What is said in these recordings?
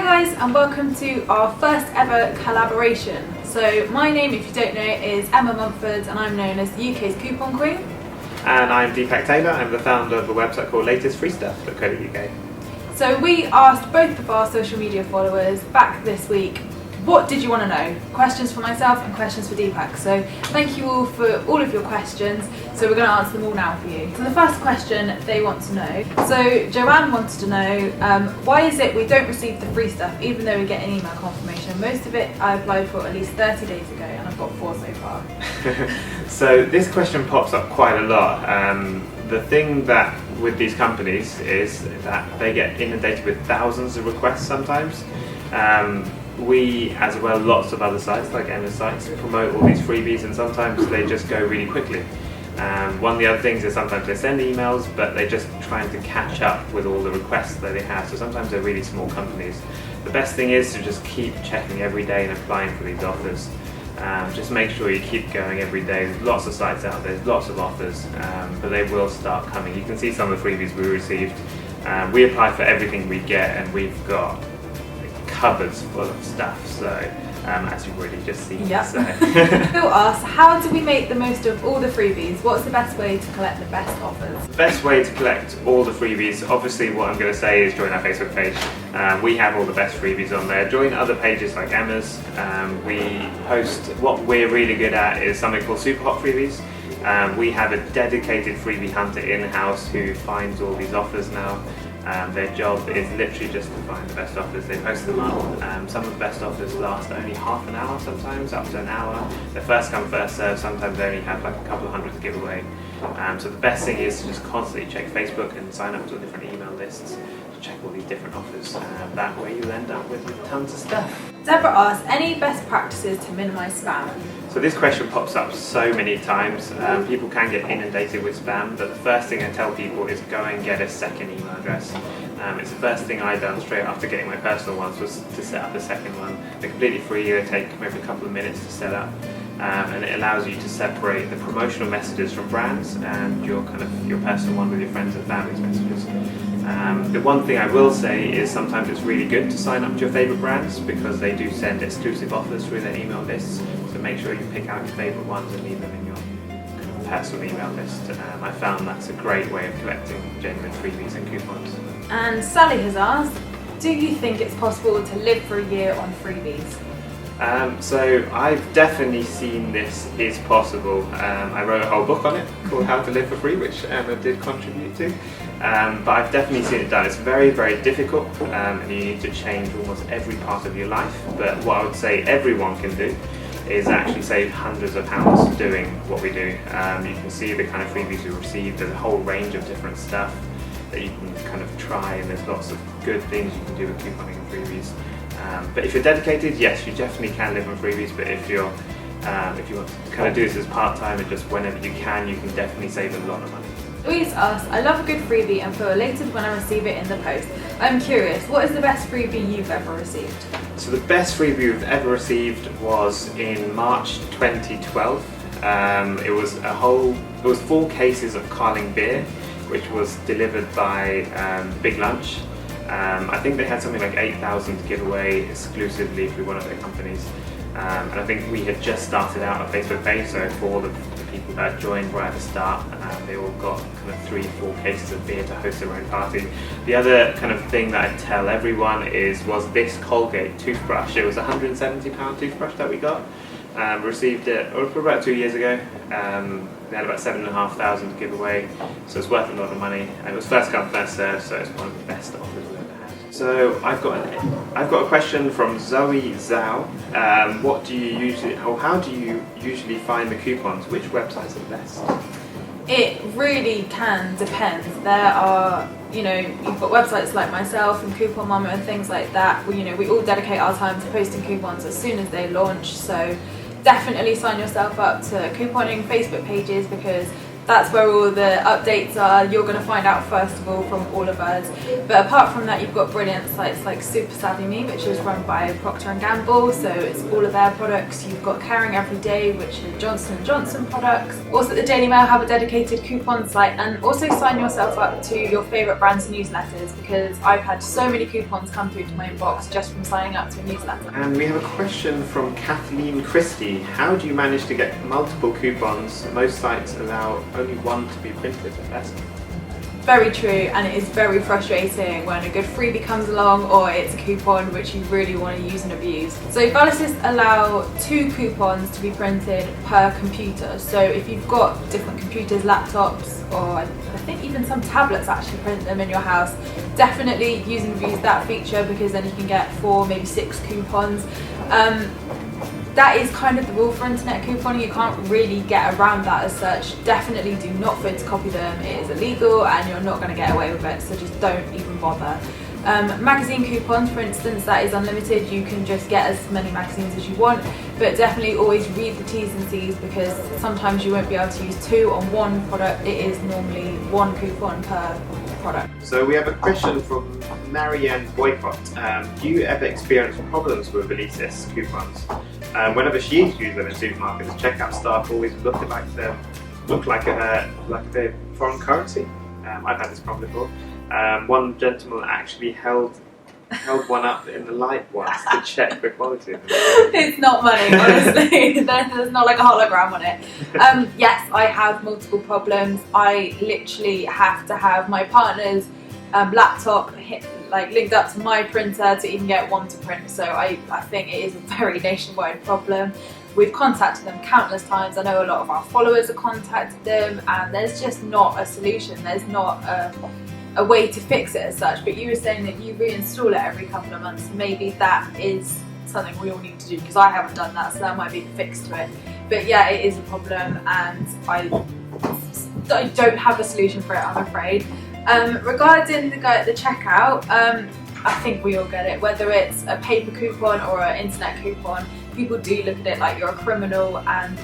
guys, and welcome to our first ever collaboration. So my name, if you don't know, is Emma Mumford, and I'm known as the UK's Coupon Queen. And I'm Deepak Taylor. I'm the founder of a website called latestfreestuff.co.uk. So we asked both of our social media followers back this week, what did you want to know? Questions for myself and questions for Deepak. So thank you all for all of your questions. So we're going to answer them all now for you. So the first question they want to know. So Joanne wanted to know, why is it we don't receive the free stuff even though we get an email confirmation? Most of it I applied for at least 30 days ago and I've got 4 so far. So this question pops up quite a lot. The thing that with these companies is that they get inundated with thousands of requests sometimes. We, as well lots of other sites like Emma's sites, promote all these freebies and sometimes they just go really quickly. One of the other things is sometimes they send emails but they're just trying to catch up with all the requests that they have, so sometimes they're really small companies. The best thing is to just keep checking every day and applying for these offers. Just make sure you keep going every day. There's lots of sites out there, lots of offers, but they will start coming. You can see some of the freebies we received. We apply for everything we get and we've got cupboards full of stuff, so as you've already just seen. Yep. So. Phil asks, how do we make the most of all the freebies? What's the best way to collect the best offers? The best way to collect all the freebies, obviously what I'm going to say is join our Facebook page. We have all the best freebies on there. Join other pages like Emma's. We post, what we're really good at is something called Super Hot Freebies. We have a dedicated freebie hunter in-house who finds all these offers now. Their job is literally just to find the best offers. They post them up. Some of the best offers last only half an hour sometimes, up to an hour. They're first come, first serve. Sometimes they only have like a couple of hundred to give away. So the best thing is to just constantly check Facebook and sign up to different email lists to check all these different offers. That way you'll end up with tons of stuff. Deborah asks, any best practices to minimise spam? So this question pops up so many times. People can get inundated with spam, but the first thing I tell people is go and get a second email address. It's the first thing I done straight after getting my personal ones was to set up a second one. They're completely free, they take maybe a couple of minutes to set up. And it allows you to separate the promotional messages from brands and your personal one with your friends and family's messages. The one thing I will say is sometimes it's really good to sign up to your favourite brands because they do send exclusive offers through their email lists. So make sure you pick out your favourite ones and leave them in your personal email list. I found that's a great way of collecting genuine freebies and coupons. And Sally has asked, do you think it's possible to live for a year on freebies? So I've definitely seen this is possible. I wrote a whole book on it called How to Live for Free, which Emma did contribute to. But I've definitely seen it done. It's very, very difficult and you need to change almost every part of your life. But what I would say everyone can do is actually save hundreds of pounds doing what we do. You can see the kind of freebies we receive. There's a whole range of different stuff that you can kind of try, and there's lots of good things you can do with couponing and freebies. But if you're dedicated, yes, you definitely can live on freebies. But if you want to kind of do this as part-time and just whenever you can definitely save a lot of money. Louise asks, I love a good freebie and feel elated when I receive it in the post. I'm curious, what is the best freebie you've ever received? So the best freebie we've ever received was in March 2012. It was 4 cases of Carling beer, which was delivered by Big Lunch. I think they had something like 8,000 to give away exclusively through one of their companies. And I think we had just started out a Facebook page, so for all the people that joined right at the start, they all got kind of 3-4 cases of beer to host their own party. The other kind of thing that I tell everyone was this Colgate toothbrush. It was a £170 toothbrush that we got. Received it for about 2 years ago. They had about 7,500 to give away, so it's worth a lot of money. And it was first come, first served, so it's one of the best offers we've ever had. So I've got a question from Zoe Zhao. How do you usually find the coupons? Which websites are the best? It really can depend. There are, you've got websites like myself and Coupon Mama and things like that. We all dedicate our time to posting coupons as soon as they launch. So definitely sign yourself up to couponing Facebook pages because That's where all the updates are. You're going to find out first of all from all of us. But apart from that, you've got brilliant sites like Super Savvy Me, which is run by Procter & Gamble, so it's all of their products. You've got Caring Every Day, which is Johnson & Johnson products. Also, the Daily Mail have a dedicated coupon site, and also sign yourself up to your favourite brands' newsletters, because I've had so many coupons come through to my inbox just from signing up to a newsletter. And we have a question from Kathleen Christie. How do you manage to get multiple coupons? Most sites allow only one to be printed at best. Very true, and it is very frustrating when a good freebie comes along or it's a coupon which you really want to use and abuse. So Valsys allow 2 coupons to be printed per computer. So if you've got different computers, laptops, or I think even some tablets actually print them in your house, definitely use and abuse that feature, because then you can get 4, maybe 6 coupons. That is kind of the rule for internet couponing. You can't really get around that as such. Definitely do not photocopy them. It is illegal and you're not going to get away with it, so just don't even bother. Magazine coupons, for instance, that is unlimited. You can just get as many magazines as you want, but definitely always read the T's and C's, because sometimes you won't be able to use 2 on one product. It is normally 1 coupon per product. So we have a question from Marianne Boycott. Do you ever experience problems with Valsys coupons? Whenever she's used them in supermarkets, checkout staff always look like they're foreign currency. I've had this problem before. One gentleman actually held one up in the light once to check the quality of it. It's not money, honestly. There's not like a hologram on it. Yes, I have multiple problems. I literally have to have my partner's laptop linked up to my printer to even get one to print. So I think it is a very nationwide problem. We've contacted them countless times. I know a lot of our followers have contacted them, and there's just not a solution. There's not a way to fix it as such. But you were saying that you reinstall it every couple of months. Maybe that is something we all need to do, because I haven't done that, so that might be the fix to it. But yeah, it is a problem, and I don't have a solution for it, I'm afraid. Regarding the guy at the checkout, I think we all get it. Whether it's a paper coupon or an internet coupon, people do look at it like you're a criminal. And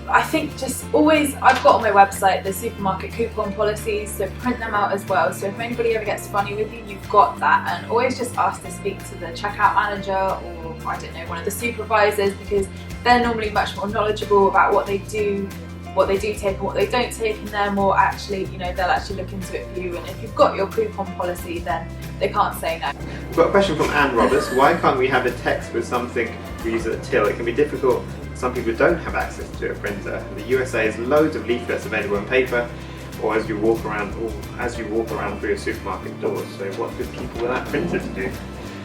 I think just always, I've got on my website the supermarket coupon policies, so print them out as well. So if anybody ever gets funny with you, you've got that. And always just ask to speak to the checkout manager, or I don't know, one of the supervisors, because they're normally much more knowledgeable about what they do take and what they don't take, and they're more actually, they'll actually look into it for you. And if you've got your coupon policy, then they can't say no. We've got a question from Anne Roberts. Why can't we have a text with something we use at a till? It can be difficult for some people who don't have access to a printer. The USA has loads of leaflets available on paper, or as you walk around through your supermarket doors. So what do people without printers do?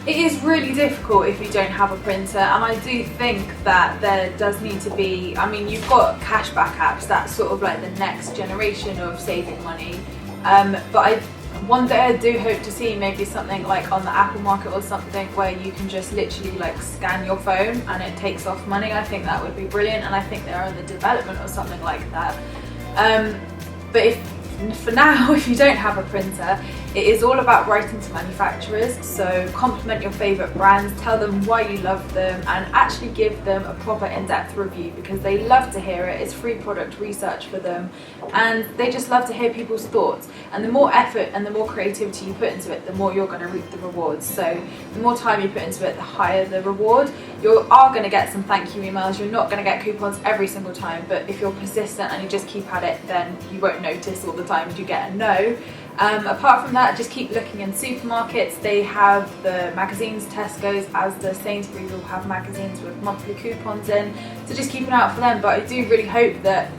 It is really difficult if you don't have a printer, and I do think that there does need to be, you've got cashback apps, that's sort of like the next generation of saving money, but one day I do hope to see maybe something like on the Apple Market or something where you can just literally scan your phone and it takes off money. I think that would be brilliant, and I think they're in the development or something like that. But for now, if you don't have a printer, it is all about writing to manufacturers. So compliment your favourite brands, tell them why you love them, and actually give them a proper in-depth review, because they love to hear it. It's free product research for them, and they just love to hear people's thoughts. And the more effort and the more creativity you put into it, the more you're going to reap the rewards. So the more time you put into it, the higher the reward. You are going to get some thank you emails. You're not going to get coupons every single time, but if you're persistent and you just keep at it, then you won't notice all the times you get a no. Apart from that, just keep looking in supermarkets. They have the magazines, Tesco's, as the Sainsbury's will have magazines with monthly coupons in, so just keep an eye out for them. But I do really hope that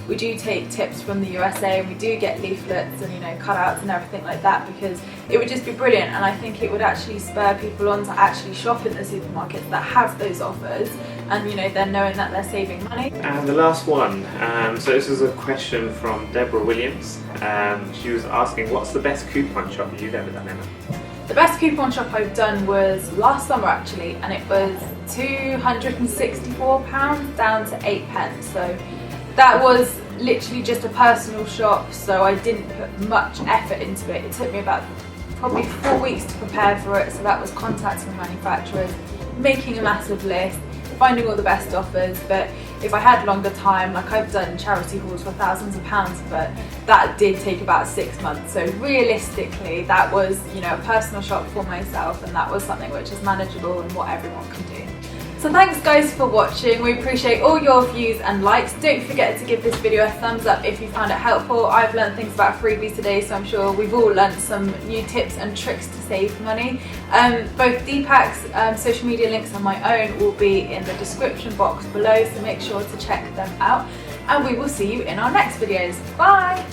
we do take tips from the USA, and we do get leaflets and cutouts and everything like that, because it would just be brilliant. And I think it would actually spur people on to actually shop in the supermarkets that have those offers, and then knowing that they're saving money. And the last one, so this is a question from Deborah Williams. She was asking, what's the best coupon shop you've ever done, Emma? The best coupon shop I've done was last summer actually, and it was £264 down to 8p. So that was literally just a personal shop, so I didn't put much effort into it. It took me about probably 4 weeks to prepare for it, so that was contacting manufacturers, making a massive list, finding all the best offers. But if I had longer time, like I've done charity hauls for thousands of pounds, but that did take about 6 months. So realistically, that was, you know, a personal shop for myself, and that was something which is manageable and what everyone can do. So thanks guys for watching. We appreciate all your views and likes. Don't forget to give this video a thumbs up if you found it helpful. I've learned things about freebies today, so I'm sure we've all learned some new tips and tricks to save money. Both Deepak's social media links and my own will be in the description box below, so make sure to check them out. And we will see you in our next videos. Bye!